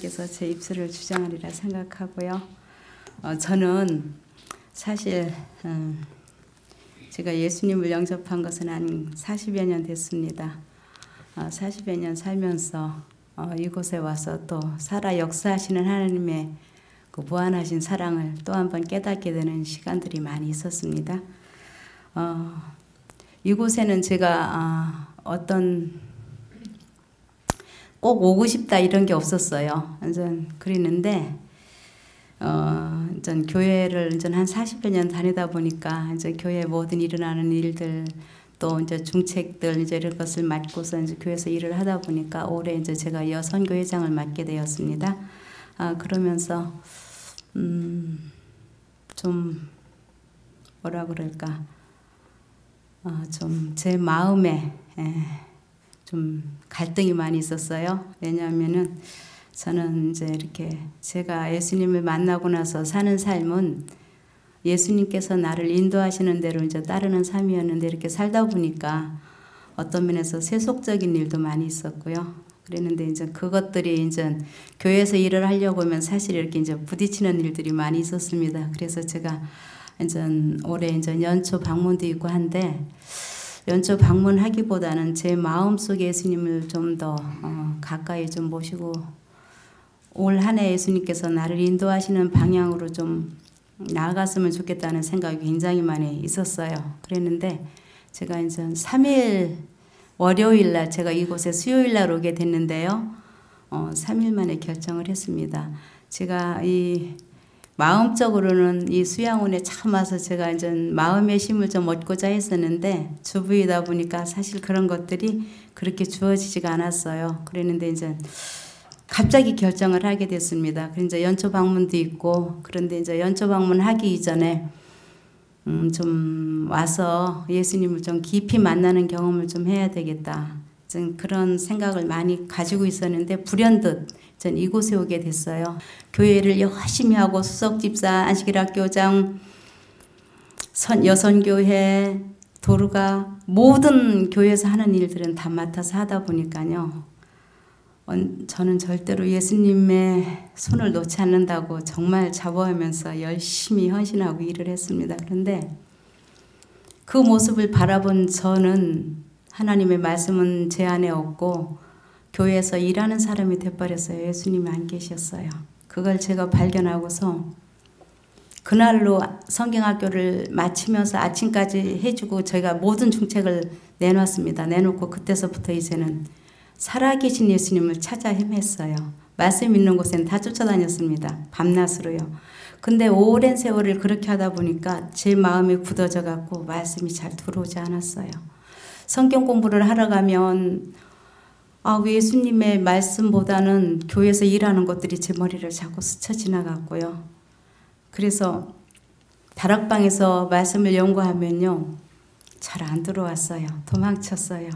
하나님께서 제 입술을 주장하리라 생각하고요. 저는 사실 제가 예수님을 영접한 것은 한 40여 년 됐습니다. 40여 년 살면서 이곳에 와서 또 살아 역사하시는 하나님의 그 무한하신 사랑을 또 한 번 깨닫게 되는 시간들이 많이 있었습니다. 이곳에는 제가 어떤 꼭 오고 싶다 이런 게 없었어요. 완전 그랬는데 전 교회를 이제 한 40여 년 다니다 보니까 이제 교회 모든 일어나는 일들 또 이제 중책들 이제 이런 것을 맡고서 이제 교회에서 일을 하다 보니까 올해 이제 제가 여선교회장을 맡게 되었습니다. 그러면서 좀 뭐라 그럴까 좀 제 마음에 좀 갈등이 많이 있었어요. 왜냐하면은 저는 이제 이렇게 제가 예수님을 만나고 나서 사는 삶은 예수님께서 나를 인도하시는 대로 이제 따르는 삶이었는데 이렇게 살다 보니까 어떤 면에서 세속적인 일도 많이 있었고요. 그랬는데 이제 그것들이 이제 교회에서 일을 하려고 하면 사실 이렇게 이제 부딪히는 일들이 많이 있었습니다. 그래서 제가 이제 올해 이제 연초 방문도 있고 한데 연초 방문하기보다는 제 마음속에 예수님을 좀 더 가까이 좀 모시고 올 한 해 예수님께서 나를 인도하시는 방향으로 좀 나아갔으면 좋겠다는 생각이 굉장히 많이 있었어요. 그랬는데 제가 이제 3일 월요일 날 제가 이곳에 수요일 날 오게 됐는데요. 3일 만에 결정을 했습니다. 제가 이 마음적으로는 이 수양원에 참 와서 제가 이제 마음의 힘을 좀 얻고자 했었는데 주부이다 보니까 사실 그런 것들이 그렇게 주어지지가 않았어요. 그랬는데 이제 갑자기 결정을 하게 됐습니다. 그래서 이제 연초 방문도 있고 그런데 이제 연초 방문하기 이전에 좀 와서 예수님을 좀 깊이 만나는 경험을 좀 해야 되겠다. 좀 그런 생각을 많이 가지고 있었는데 불현듯 전 이곳에 오게 됐어요. 교회를 열심히 하고 수석집사, 안식일학교장, 여선교회, 도르가 모든 교회에서 하는 일들은 다 맡아서 하다 보니까요. 저는 절대로 예수님의 손을 놓지 않는다고 정말 자부하면서 열심히 헌신하고 일을 했습니다. 그런데 그 모습을 바라본 저는 하나님의 말씀은 제 안에 없고 교회에서 일하는 사람이 돼버렸어요. 예수님이 안 계셨어요. 그걸 제가 발견하고서 그날로 성경학교를 마치면서 아침까지 해주고 저희가 모든 중책을 내놨습니다. 내놓고 그때서부터 이제는 살아계신 예수님을 찾아 헤맸어요. 말씀 있는 곳에는 다 쫓아다녔습니다. 밤낮으로요. 근데 오랜 세월을 그렇게 하다 보니까 제 마음이 굳어져 갖고 말씀이 잘 들어오지 않았어요. 성경 공부를 하러 가면 예수님의 말씀보다는 교회에서 일하는 것들이 제 머리를 자꾸 스쳐 지나갔고요. 그래서 다락방에서 말씀을 연구하면요. 잘 안 들어왔어요. 도망쳤어요.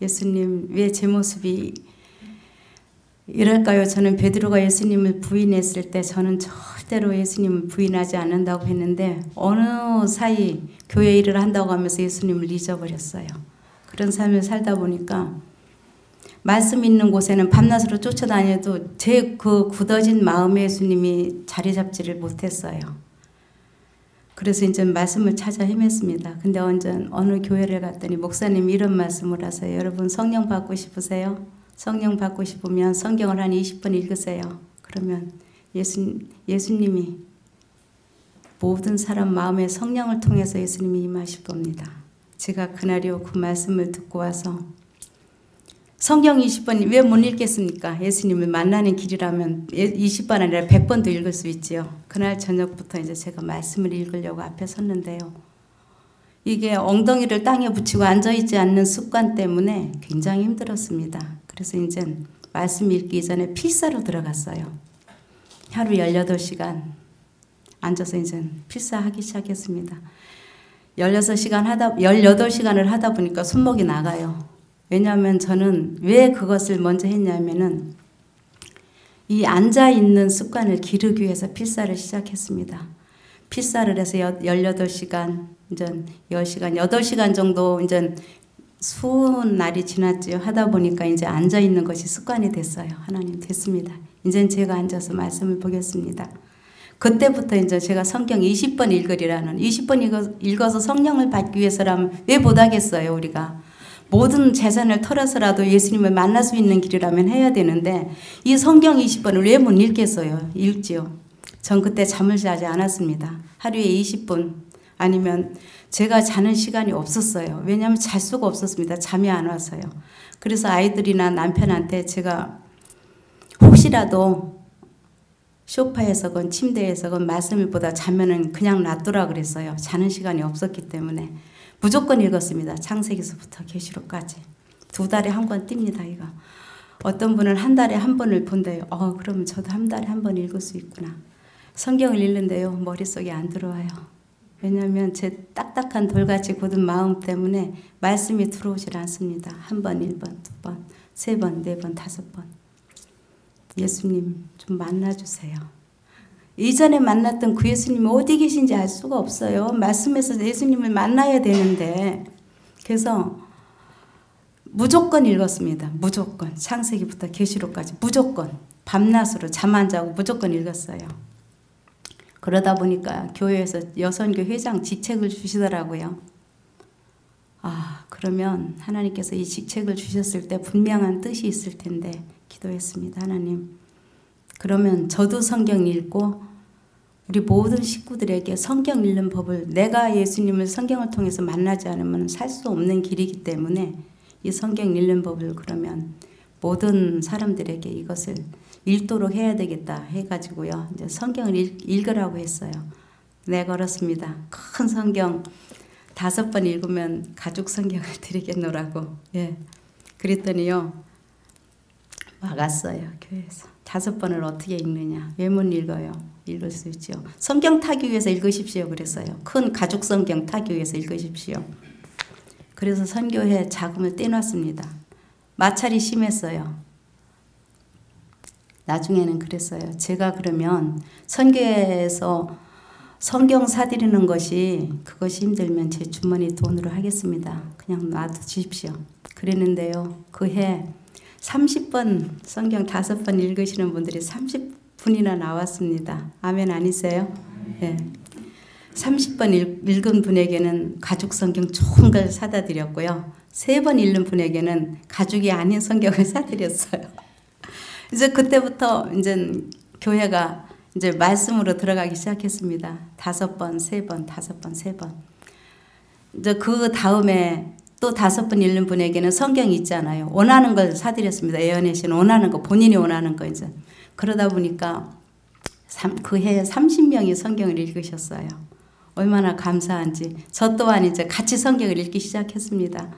예수님 왜 제 모습이 이럴까요? 저는 베드로가 예수님을 부인했을 때 저는 절대로 예수님을 부인하지 않는다고 했는데 어느 사이 교회 일을 한다고 하면서 예수님을 잊어버렸어요. 그런 삶을 살다 보니까 말씀 있는 곳에는 밤낮으로 쫓아다녀도 제 그 굳어진 마음에 예수님이 자리 잡지를 못했어요. 그래서 이제 말씀을 찾아 헤맸습니다. 근데 어느 교회를 갔더니 목사님이 이런 말씀을 하세요. 여러분 성령 받고 싶으세요? 성령 받고 싶으면 성경을 한 20분 읽으세요. 그러면 예수님이 모든 사람 마음에 성령을 통해서 예수님이 임하실 겁니다. 제가 그날이요 그 말씀을 듣고 와서 성경 20번 왜 못 읽겠습니까? 예수님을 만나는 길이라면 20번 아니라 100번도 읽을 수 있지요. 그날 저녁부터 이제 제가 말씀을 읽으려고 앞에 섰는데요. 이게 엉덩이를 땅에 붙이고 앉아있지 않는 습관 때문에 굉장히 힘들었습니다. 그래서 이제 말씀 읽기 전에 필사로 들어갔어요. 하루 18시간 앉아서 이제 필사하기 시작했습니다. 18시간을 하다 보니까 손목이 나가요. 왜냐하면 저는 왜 그것을 먼저 했냐면은 이 앉아있는 습관을 기르기 위해서 필사를 시작했습니다. 필사를 해서 18시간, 이제 10시간, 8시간 정도 이제 수은 날이 지났지요. 하다 보니까 이제 앉아 있는 것이 습관이 됐어요. 하나님 됐습니다. 이젠 제가 앉아서 말씀을 보겠습니다. 그때부터 이제 제가 성경 20번 읽으리라는 20번 읽어서 성령을 받기 위해서라면 왜 못하겠어요, 우리가. 모든 재산을 털어서라도 예수님을 만날 수 있는 길이라면 해야 되는데 이 성경 20번을 왜 못 읽겠어요? 읽지요. 전 그때 잠을 자지 않았습니다. 하루에 20분 아니면 제가 자는 시간이 없었어요. 왜냐하면 잘 수가 없었습니다. 잠이 안 와서요. 그래서 아이들이나 남편한테 제가 혹시라도 소파에서건 침대에서건 말씀을 보다 자면은 그냥 놔두라 그랬어요. 자는 시간이 없었기 때문에 무조건 읽었습니다. 창세기서부터 계시록까지 2달에 한 권 띱니다. 이거 어떤 분은 한 달에 한 번을 본대요. 그러면 저도 한 달에 한 번 읽을 수 있구나. 성경을 읽는데요, 머릿속에 안 들어와요. 왜냐하면 제 딱딱한 돌같이 굳은 마음 때문에 말씀이 들어오질 않습니다. 한 번, 1번, 2번, 3번, 4번, 5번. 예수님 좀 만나주세요. 이전에 만났던 그 예수님이 어디 계신지 알 수가 없어요. 말씀에서 예수님을 만나야 되는데. 그래서 무조건 읽었습니다. 무조건. 창세기부터 계시록까지 무조건. 밤낮으로 잠 안 자고 무조건 읽었어요. 그러다 보니까 교회에서 여선교 회장 직책을 주시더라고요. 그러면 하나님께서 이 직책을 주셨을 때 분명한 뜻이 있을 텐데 기도했습니다. 하나님, 그러면 저도 성경 읽고 우리 모든 식구들에게 성경 읽는 법을, 내가 예수님을 성경을 통해서 만나지 않으면 살 수 없는 길이기 때문에 이 성경 읽는 법을 그러면 모든 사람들에게 이것을 읽도록 해야 되겠다 해가지고요. 이제 성경을 읽으라고 했어요. 네, 걸었습니다. 큰 성경 5번 읽으면 가족 성경을 드리겠노라고. 예. 그랬더니요, 막았어요. 교회에서. 5번을 어떻게 읽느냐. 왜 못 읽어요? 읽을 수 있죠. 성경 타기 위해서 읽으십시오. 그랬어요. 큰 가족 성경 타기 위해서 읽으십시오. 그래서 선교회 자금을 떼놨습니다. 마찰이 심했어요. 나중에는 그랬어요. 제가 그러면 선교회에서 성경 사드리는 것이 그것이 힘들면 제 주머니 돈으로 하겠습니다. 그냥 놔두십시오. 그랬는데요. 그 해 30번 성경 5번 읽으시는 분들이 30분이나 나왔습니다. 아멘 아니세요? 네. 30번 읽은 분에게는 가족 성경 좋은 걸 사다 드렸고요. 3번 읽는 분에게는 가족이 아닌 성경을 사드렸어요. 이제 그때부터 이제 교회가 이제 말씀으로 들어가기 시작했습니다. 5번, 3번, 5번, 3번. 이제 그 다음에 또 5번 읽는 분에게는 성경이 있잖아요. 원하는 걸 사드렸습니다. 예언의 신 원하는 거, 본인이 원하는 거 이제. 그러다 보니까 그 해에 30명이 성경을 읽으셨어요. 얼마나 감사한지. 저 또한 이제 같이 성경을 읽기 시작했습니다.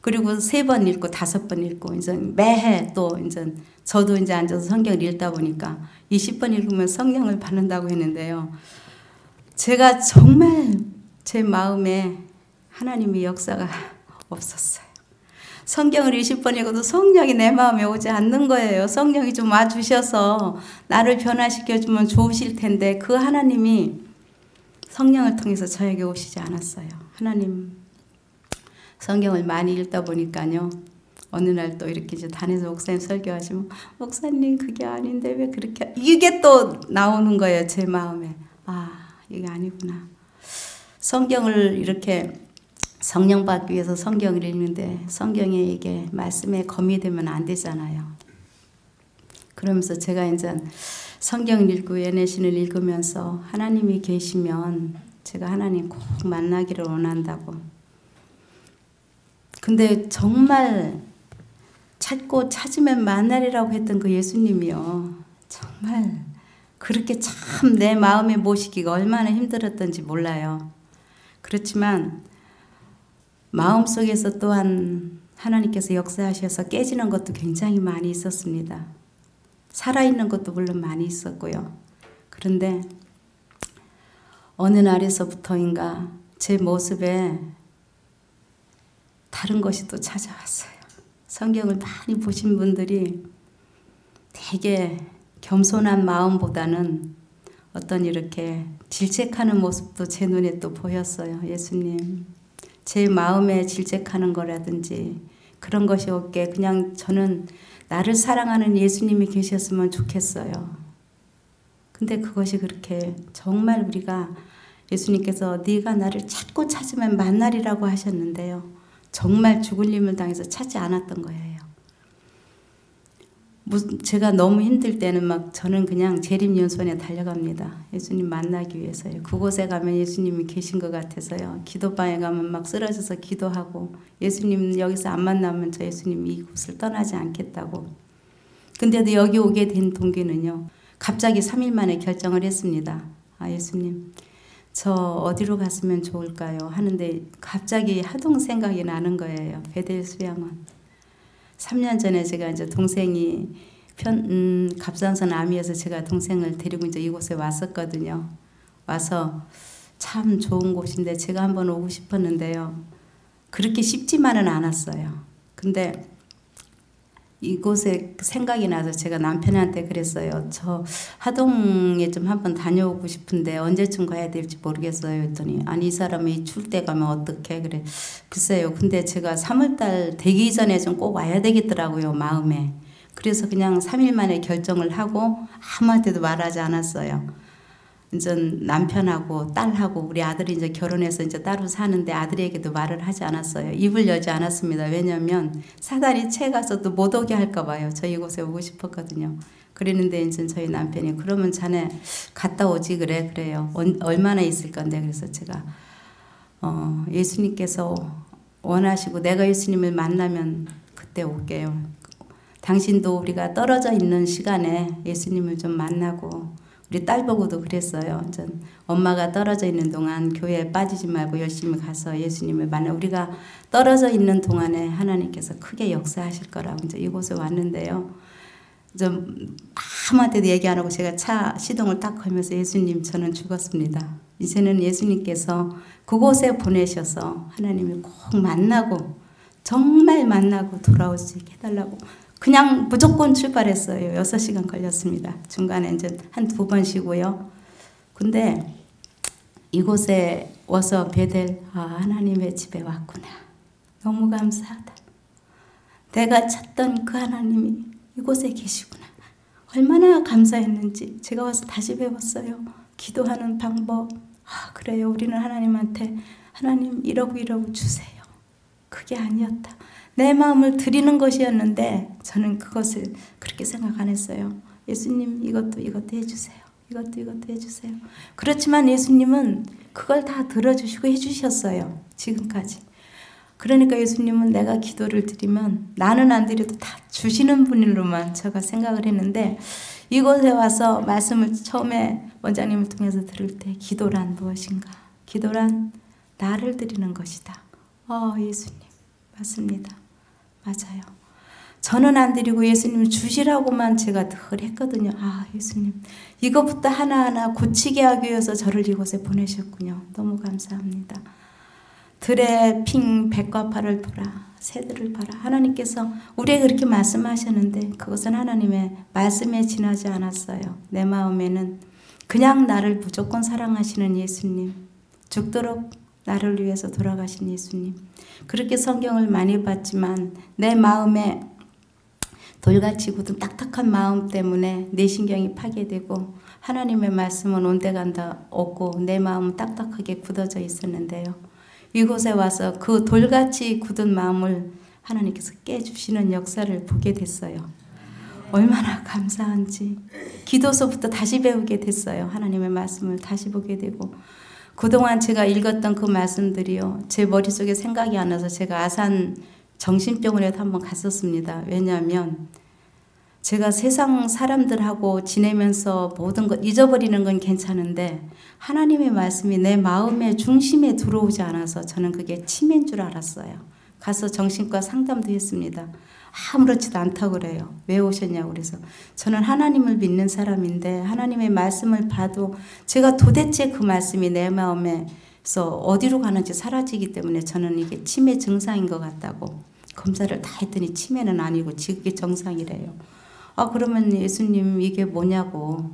그리고 3번 읽고 5번 읽고 이제 매해 또 이제 저도 이제 앉아서 성경을 읽다 보니까 20번 읽으면 성령을 받는다고 했는데요. 제가 정말 제 마음에 하나님의 역사가 없었어요. 성경을 20번 읽어도 성령이 내 마음에 오지 않는 거예요. 성령이 좀 와주셔서 나를 변화시켜주면 좋으실 텐데 그 하나님이 성령을 통해서 저에게 오시지 않았어요. 하나님, 성경을 많이 읽다 보니까요. 어느 날 또 이렇게 이제 단에서 목사님 설교하시면 목사님 그게 아닌데 왜 그렇게 이게 또 나오는 거예요. 제 마음에. 이게 아니구나. 성경을 이렇게 성령 받기 위해서 성경을 읽는데 성경에 이게 말씀에 검이 되면 안 되잖아요. 그러면서 제가 이제 성경을 읽고 예내신을 읽으면서 하나님이 계시면 제가 하나님 꼭 만나기를 원한다고. 근데 정말 찾고 찾으면 만나리라고 했던 그 예수님이요. 정말 그렇게 참 내 마음에 모시기가 얼마나 힘들었던지 몰라요. 그렇지만 마음속에서 또한 하나님께서 역사하셔서 깨지는 것도 굉장히 많이 있었습니다. 살아있는 것도 물론 많이 있었고요. 그런데 어느 날에서부터인가 제 모습에 다른 것이 또 찾아왔어요. 성경을 많이 보신 분들이 되게 겸손한 마음보다는 어떤 이렇게 질책하는 모습도 제 눈에 또 보였어요. 예수님, 제 마음에 질책하는 거라든지 그런 것이 없게 그냥 저는 나를 사랑하는 예수님이 계셨으면 좋겠어요. 근데 그것이 그렇게 정말 우리가 예수님께서 네가 나를 찾고 찾으면 만나리라고 하셨는데요. 정말 죽을 힘을 당해서 찾지 않았던 거예요. 제가 너무 힘들 때는 막 저는 그냥 재림연수원에 달려갑니다. 예수님 만나기 위해서요. 그곳에 가면 예수님이 계신 것 같아서요. 기도방에 가면 막 쓰러져서 기도하고 예수님 여기서 안 만나면 저 예수님 이곳을 떠나지 않겠다고. 근데도 여기 오게 된 동기는요. 갑자기 3일 만에 결정을 했습니다. 아 예수님 저 어디로 갔으면 좋을까요? 하는데 갑자기 하동 생각이 나는 거예요. 베델 수양원. 3년 전에 제가 이제 동생이 갑산선 암이어서 제가 동생을 데리고 이제 이곳에 왔었거든요. 와서 참 좋은 곳인데 제가 한번 오고 싶었는데요. 그렇게 쉽지만은 않았어요. 근데 이곳에 생각이 나서 제가 남편한테 그랬어요. 저 하동에 좀 한번 다녀오고 싶은데 언제쯤 가야 될지 모르겠어요. 했더니 아니 이 사람이 추울 때 가면 어떡해 그래. 글쎄요. 근데 제가 3월달 되기 전에 좀 꼭 와야 되겠더라고요. 마음에. 그래서 그냥 3일 만에 결정을 하고 아무한테도 말하지 않았어요. 이제 남편하고 딸하고 우리 아들이 이제 결혼해서 이제 따로 사는데 아들에게도 말을 하지 않았어요. 입을 열지 않았습니다. 왜냐하면 사단이 채 가서도 못 오게 할까 봐요. 저 이곳에 오고 싶었거든요. 그랬는데 이제 저희 남편이 그러면 자네 갔다 오지 그래요. 얼마나 있을 건데 그래서 제가 예수님께서 원하시고 내가 예수님을 만나면 그때 올게요. 당신도 우리가 떨어져 있는 시간에 예수님을 좀 만나고 우리 딸 보고도 그랬어요. 전 엄마가 떨어져 있는 동안 교회에 빠지지 말고 열심히 가서 예수님을 만나. 우리가 떨어져 있는 동안에 하나님께서 크게 역사하실 거라고 이제 이곳에 왔는데요. 좀 아무한테도 얘기 안 하고 제가 차 시동을 딱 걸면서 예수님 저는 죽었습니다. 이제는 예수님께서 그곳에 보내셔서 하나님을 꼭 만나고 정말 만나고 돌아올 수 있게 해달라고 그냥 무조건 출발했어요. 6시간 걸렸습니다. 중간에 이제 한 2번 쉬고요. 근데 이곳에 와서 베델 하나님의 집에 왔구나. 너무 감사하다. 내가 찾던 그 하나님이 이곳에 계시구나. 얼마나 감사했는지 제가 와서 다시 배웠어요. 기도하는 방법. 그래요. 우리는 하나님한테 하나님 이러고 주세요. 그게 아니었다. 내 마음을 드리는 것이었는데 저는 그것을 그렇게 생각 안 했어요. 예수님 이것도 해주세요. 이것도 해주세요. 그렇지만 예수님은 그걸 다 들어주시고 해주셨어요. 지금까지. 그러니까 예수님은 내가 기도를 드리면 나는 안 드려도 다 주시는 분일로만 제가 생각을 했는데 이곳에 와서 말씀을 처음에 원장님을 통해서 들을 때 기도란 무엇인가? 기도란 나를 드리는 것이다. 예수님 맞습니다. 맞아요. 저는 안 드리고 예수님 주시라고만 제가 늘 했거든요. 예수님 이것부터 하나하나 고치게 하기 위해서 저를 이곳에 보내셨군요. 너무 감사합니다. 들에 핑 백과 팔을 보라 새들을 봐라. 하나님께서 우리에게 그렇게 말씀하셨는데 그것은 하나님의 말씀에 지나지 않았어요. 내 마음에는 그냥 나를 무조건 사랑하시는 예수님, 죽도록 나를 위해서 돌아가신 예수님. 그렇게 성경을 많이 봤지만 내 마음에 돌같이 굳은 딱딱한 마음 때문에 내 신경이 파괴되고 하나님의 말씀은 온데간다 없고 내 마음은 딱딱하게 굳어져 있었는데요. 이곳에 와서 그 돌같이 굳은 마음을 하나님께서 깨주시는 역사를 보게 됐어요. 얼마나 감사한지. 기도서부터 다시 배우게 됐어요. 하나님의 말씀을 다시 보게 되고 그동안 제가 읽었던 그 말씀들이요. 제 머릿속에 생각이 안 나서 제가 아산 정신병원에도 한번 갔었습니다. 왜냐하면 제가 세상 사람들하고 지내면서 모든 것 잊어버리는 건 괜찮은데 하나님의 말씀이 내 마음의 중심에 들어오지 않아서 저는 그게 치매인 줄 알았어요. 가서 정신과 상담도 했습니다. 아무렇지도 않다고 그래요. 왜 오셨냐고 그래서 저는 하나님을 믿는 사람인데 하나님의 말씀을 봐도 제가 도대체 그 말씀이 내 마음에서 어디로 가는지 사라지기 때문에 저는 이게 치매 증상인 것 같다고 검사를 다 했더니 치매는 아니고 지극히 정상이래요. 그러면 예수님 이게 뭐냐고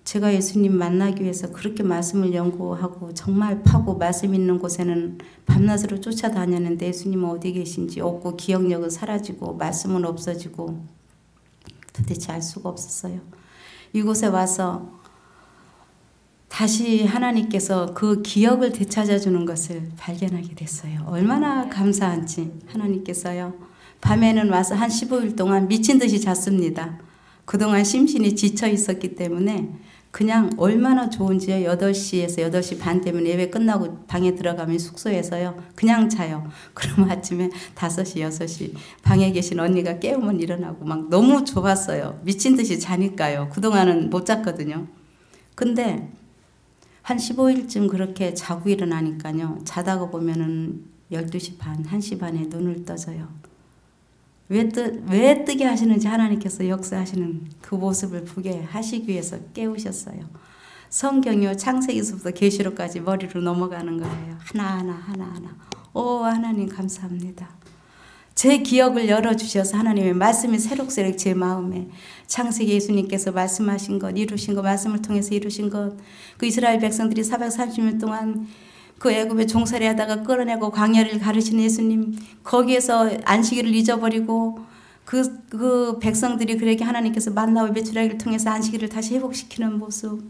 제가 예수님 만나기 위해서 그렇게 말씀을 연구하고 정말 파고 말씀 있는 곳에는 밤낮으로 쫓아다녔는데 예수님은 어디 계신지 없고 기억력은 사라지고 말씀은 없어지고 도대체 알 수가 없었어요. 이곳에 와서 다시 하나님께서 그 기억을 되찾아주는 것을 발견하게 됐어요. 얼마나 감사한지 하나님께서요. 밤에는 와서 한 15일 동안 미친 듯이 잤습니다. 그동안 심신이 지쳐 있었기 때문에 그냥 얼마나 좋은지요. 8시에서 8시 반 되면 예배 끝나고 방에 들어가면 숙소에서요. 그냥 자요. 그러면 아침에 5시, 6시 방에 계신 언니가 깨우면 일어나고 막 너무 좋았어요. 미친 듯이 자니까요. 그동안은 못 잤거든요. 근데 한 15일쯤 그렇게 자고 일어나니까요. 자다가 보면은 12시 반, 1시 반에 눈을 떠져요. 왜 뜨게 하시는지 하나님께서 역사하시는 그 모습을 보게 하시기 위해서 깨우셨어요. 성경이요. 창세기서부터 계시록까지 머리로 넘어가는 거예요. 하나하나 하나하나. 오 하나님 감사합니다. 제 기억을 열어주셔서 하나님의 말씀이 새록새록 제 마음에 창세기 예수님께서 말씀하신 것, 이루신 것, 말씀을 통해서 이루신 것, 그 이스라엘 백성들이 430년 동안 그 애굽에 종살이 하다가 끌어내고 광야를 가르치는 예수님, 거기에서 안식일을 잊어버리고 그 백성들이 그렇게 하나님께서 만나와 메추라기를 통해서 안식일을 다시 회복시키는 모습,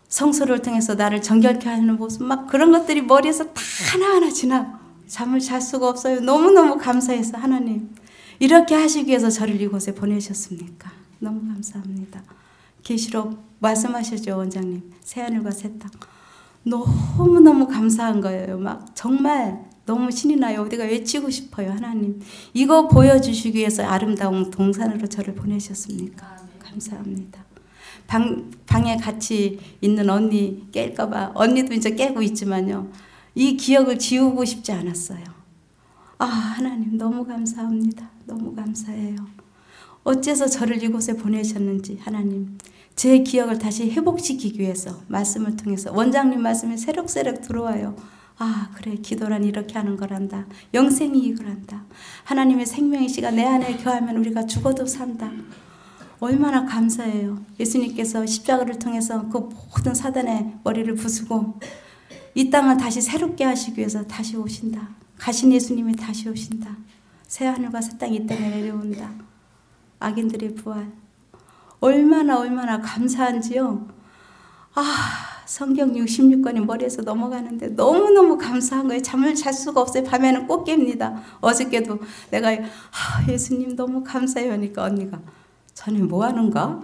성소를 통해서 나를 정결케 하는 모습, 막 그런 것들이 머리에서 다 하나하나 지나 잠을 잘 수가 없어요. 너무너무 감사해서 하나님 이렇게 하시기 위해서 저를 이곳에 보내셨습니까? 너무 감사합니다. 계시록 말씀하셨죠, 원장님. 새하늘과 새 땅. 너무너무 감사한 거예요. 막 정말 너무 신이 나요. 어디가 외치고 싶어요. 하나님 이거 보여주시기 위해서 아름다운 동산으로 저를 보내셨습니까? 감사합니다. 방에 같이 있는 언니 깰까 봐 언니도 이제 깨고 있지만요. 이 기억을 지우고 싶지 않았어요. 아 하나님 너무 감사합니다. 너무 감사해요. 어째서 저를 이곳에 보내셨는지 하나님 제 기억을 다시 회복시키기 위해서 말씀을 통해서 원장님 말씀이 새록새록 들어와요. 아 그래 기도란 이렇게 하는 거란다. 영생이 이거란다. 하나님의 생명의 씨가 내 안에 거하면 우리가 죽어도 산다. 얼마나 감사해요. 예수님께서 십자가를 통해서 그 모든 사단의 머리를 부수고 이 땅을 다시 새롭게 하시기 위해서 다시 오신다. 가신 예수님이 다시 오신다. 새하늘과 새 땅이 이 땅에 내려온다. 악인들의 부활. 얼마나 감사한지요. 아 성경 66권이 머리에서 넘어가는데 너무너무 감사한 거예요. 잠을 잘 수가 없어요. 밤에는 꼭 깹니다. 어저께도 내가 예수님 너무 감사해요 하니까 언니가 자네 뭐 하는가?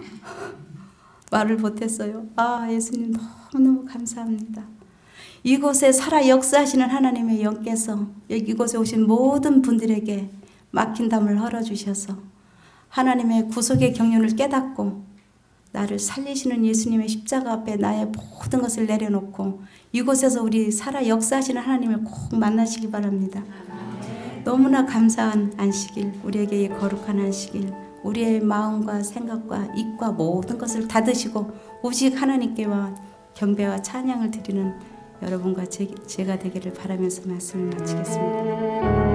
말을 못했어요. 아 예수님 너무너무 감사합니다. 이곳에 살아 역사하시는 하나님의 영께서 이곳에 오신 모든 분들에게 막힌 담을 헐어주셔서 하나님의 구속의 경륜을 깨닫고 나를 살리시는 예수님의 십자가 앞에 나의 모든 것을 내려놓고 이곳에서 우리 살아 역사하시는 하나님을 꼭 만나시기 바랍니다. 너무나 감사한 안식일, 우리에게 이 거룩한 안식일, 우리의 마음과 생각과 입과 모든 것을 닫으시고 오직 하나님께만 경배와 찬양을 드리는 여러분과 제가 되기를 바라면서 말씀을 마치겠습니다.